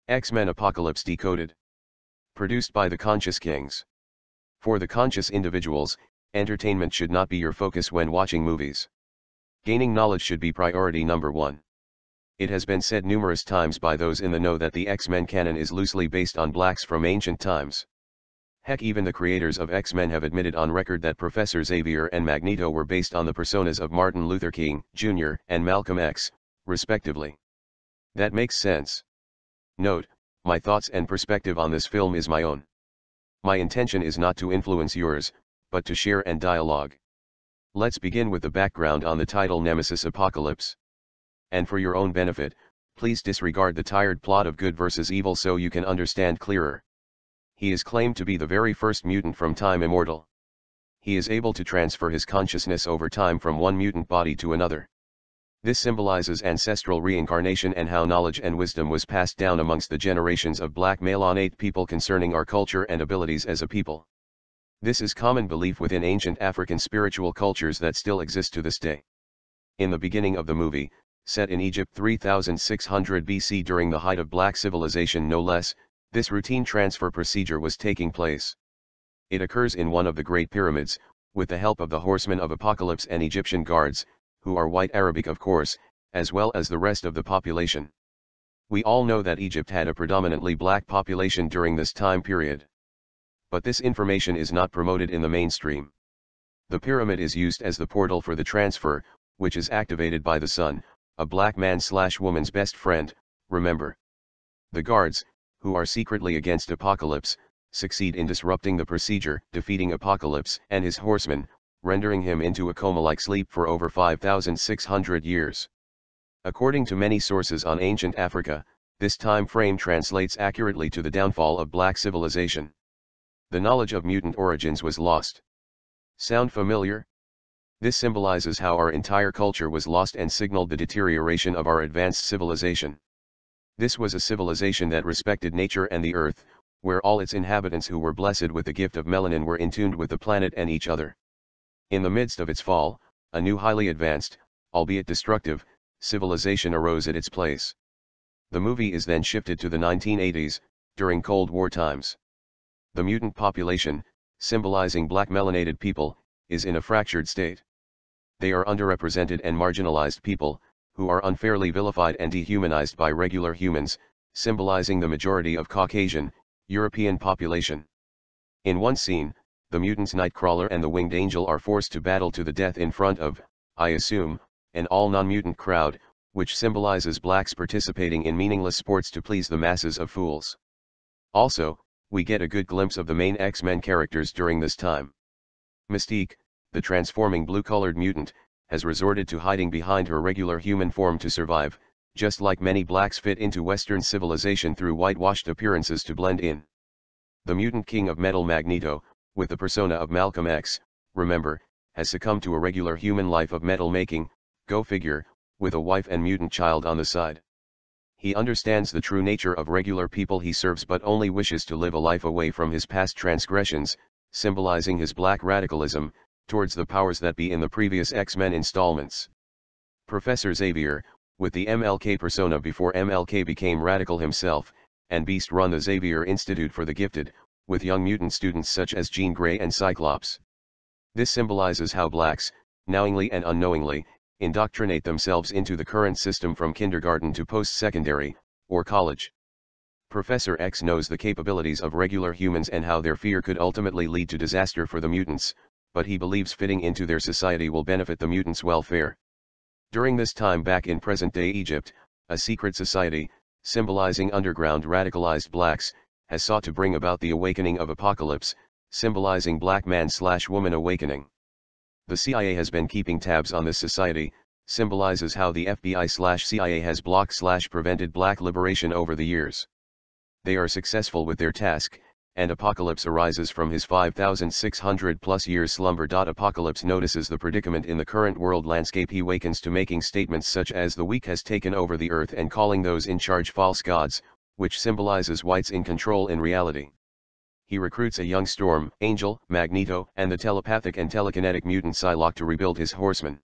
X-Men Apocalypse Decoded. Produced by the Conscious Kings. For the conscious individuals, entertainment should not be your focus when watching movies. Gaining knowledge should be priority number one. It has been said numerous times by those in the know that the X-Men canon is loosely based on blacks from ancient times. Heck, even the creators of X-Men have admitted on record that Professor Xavier and Magneto were based on the personas of Martin Luther King, Jr., and Malcolm X, respectively. That makes sense. Note, my thoughts and perspective on this film is my own. My intention is not to influence yours, but to share and dialogue. Let's begin with the background on the title Nemesis Apocalypse. And for your own benefit, please disregard the tired plot of good versus evil so you can understand clearer. He is claimed to be the very first mutant from time immortal. He is able to transfer his consciousness over time from one mutant body to another. This symbolizes ancestral reincarnation and how knowledge and wisdom was passed down amongst the generations of black Melanate people concerning our culture and abilities as a people. This is common belief within ancient African spiritual cultures that still exist to this day. In the beginning of the movie, set in Egypt 3600 BC during the height of black civilization no less, this routine transfer procedure was taking place. It occurs in one of the Great Pyramids, with the help of the Horsemen of Apocalypse and Egyptian guards, who are white Arabic of course, as well as the rest of the population. We all know that Egypt had a predominantly black population during this time period. But this information is not promoted in the mainstream. The pyramid is used as the portal for the transfer, which is activated by the sun, a black man/woman's best friend, remember. The guards, who are secretly against Apocalypse, succeed in disrupting the procedure, defeating Apocalypse and his horsemen, rendering him into a coma-like sleep for over 5,600 years. According to many sources on ancient Africa, this time frame translates accurately to the downfall of black civilization. The knowledge of mutant origins was lost. Sound familiar? This symbolizes how our entire culture was lost and signaled the deterioration of our advanced civilization. This was a civilization that respected nature and the earth, where all its inhabitants who were blessed with the gift of melanin were in tune with the planet and each other. In the midst of its fall, a new highly advanced, albeit destructive, civilization arose at its place. The movie is then shifted to the 1980s, during Cold War times. The mutant population, symbolizing black melanated people, is in a fractured state. They are underrepresented and marginalized people, who are unfairly vilified and dehumanized by regular humans, symbolizing the majority of Caucasian, European population. In one scene, the mutants Nightcrawler and the Winged Angel are forced to battle to the death in front of, I assume, an all non-mutant crowd, which symbolizes blacks participating in meaningless sports to please the masses of fools. Also, we get a good glimpse of the main X-Men characters during this time. Mystique, the transforming blue-colored mutant, has resorted to hiding behind her regular human form to survive, just like many blacks fit into Western civilization through whitewashed appearances to blend in. The mutant king of metal Magneto, with the persona of Malcolm X, remember, has succumbed to a regular human life of metal making, go figure, with a wife and mutant child on the side. He understands the true nature of regular people he serves but only wishes to live a life away from his past transgressions, symbolizing his black radicalism, towards the powers that be in the previous X-Men installments. Professor Xavier, with the MLK persona before MLK became radical himself, and Beast run the Xavier Institute for the Gifted, with young mutant students such as Jean Grey and Cyclops. This symbolizes how blacks, knowingly and unknowingly, indoctrinate themselves into the current system from kindergarten to post-secondary, or college. Professor X knows the capabilities of regular humans and how their fear could ultimately lead to disaster for the mutants, but he believes fitting into their society will benefit the mutants' welfare. During this time back in present-day Egypt, a secret society, symbolizing underground radicalized blacks, has sought to bring about the awakening of Apocalypse, symbolizing black man/woman awakening. The CIA has been keeping tabs on this society, symbolizes how the FBI/CIA has blocked/prevented black liberation over the years. They are successful with their task, and Apocalypse arises from his 5,600 plus years slumber. Apocalypse notices the predicament in the current world landscape. He wakens to making statements such as the weak has taken over the earth and calling those in charge false gods, which symbolizes whites in control in reality. He recruits a young Storm, Angel, Magneto, and the telepathic and telekinetic mutant Psylocke to rebuild his horsemen.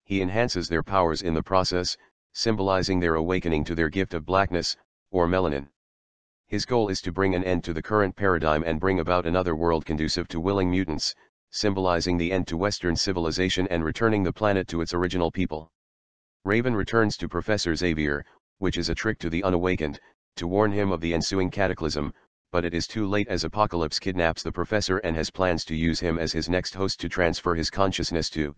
He enhances their powers in the process, symbolizing their awakening to their gift of blackness, or melanin. His goal is to bring an end to the current paradigm and bring about another world conducive to willing mutants, symbolizing the end to Western civilization and returning the planet to its original people. Raven returns to Professor Xavier, which is a trick to the unawakened, to warn him of the ensuing cataclysm, but it is too late as Apocalypse kidnaps the professor and has plans to use him as his next host to transfer his consciousness to.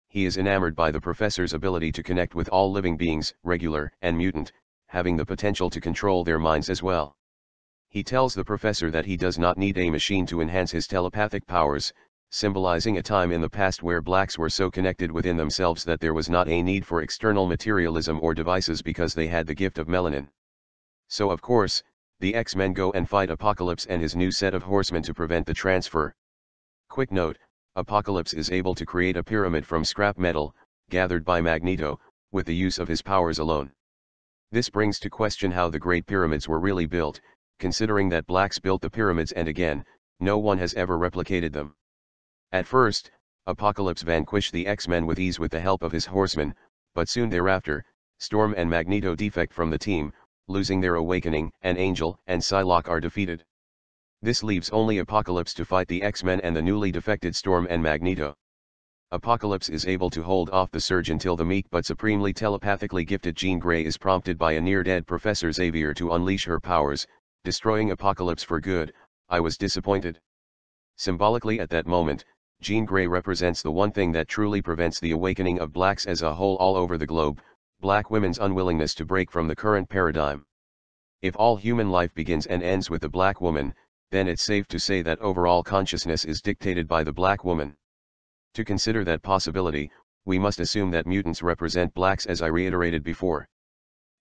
He is enamored by the professor's ability to connect with all living beings, regular and mutant, having the potential to control their minds as well. He tells the professor that he does not need a machine to enhance his telepathic powers, symbolizing a time in the past where blacks were so connected within themselves that there was not a need for external materialism or devices because they had the gift of melanin. So of course, the X-Men go and fight Apocalypse and his new set of horsemen to prevent the transfer. Quick note, Apocalypse is able to create a pyramid from scrap metal, gathered by Magneto, with the use of his powers alone. This brings to question how the Great Pyramids were really built, considering that blacks built the pyramids and again, no one has ever replicated them. At first, Apocalypse vanquished the X-Men with ease with the help of his horsemen, but soon thereafter, Storm and Magneto defect from the team, losing their awakening, and Angel and Psylocke are defeated. This leaves only Apocalypse to fight the X-Men and the newly defected Storm and Magneto. Apocalypse is able to hold off the surge until the meek but supremely telepathically gifted Jean Grey is prompted by a near-dead Professor Xavier to unleash her powers, destroying Apocalypse for good. I was disappointed. Symbolically at that moment, Jean Grey represents the one thing that truly prevents the awakening of blacks as a whole all over the globe, black women's unwillingness to break from the current paradigm. If all human life begins and ends with the black woman, then it's safe to say that overall consciousness is dictated by the black woman. To consider that possibility, we must assume that mutants represent blacks as I reiterated before.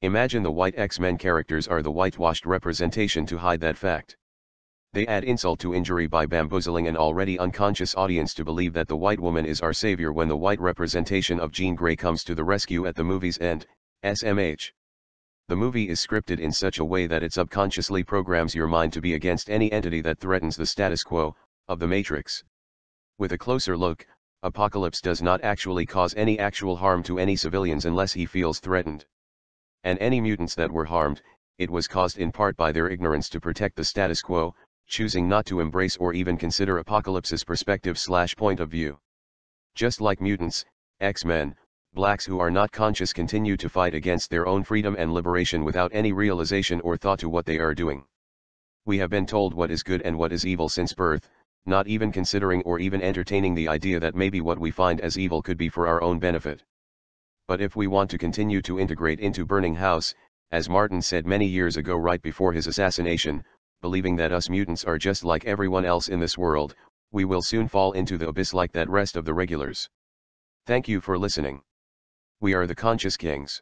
Imagine the white X-Men characters are the whitewashed representation to hide that fact. They add insult to injury by bamboozling an already unconscious audience to believe that the white woman is our savior when the white representation of Jean Grey comes to the rescue at the movie's end. SMH. The movie is scripted in such a way that it subconsciously programs your mind to be against any entity that threatens the status quo of the Matrix. With a closer look, Apocalypse does not actually cause any actual harm to any civilians unless he feels threatened. And any mutants that were harmed, it was caused in part by their ignorance to protect the status quo, choosing not to embrace or even consider Apocalypse's perspective/point of view. Just like mutants, X-Men, blacks who are not conscious continue to fight against their own freedom and liberation without any realization or thought to what they are doing. We have been told what is good and what is evil since birth, not even considering or even entertaining the idea that maybe what we find as evil could be for our own benefit. But if we want to continue to integrate into Burning House, as Martin said many years ago right before his assassination, believing that us mutants are just like everyone else in this world, we will soon fall into the abyss like that rest of the regulars. Thank you for listening. We are the Conscious Kings.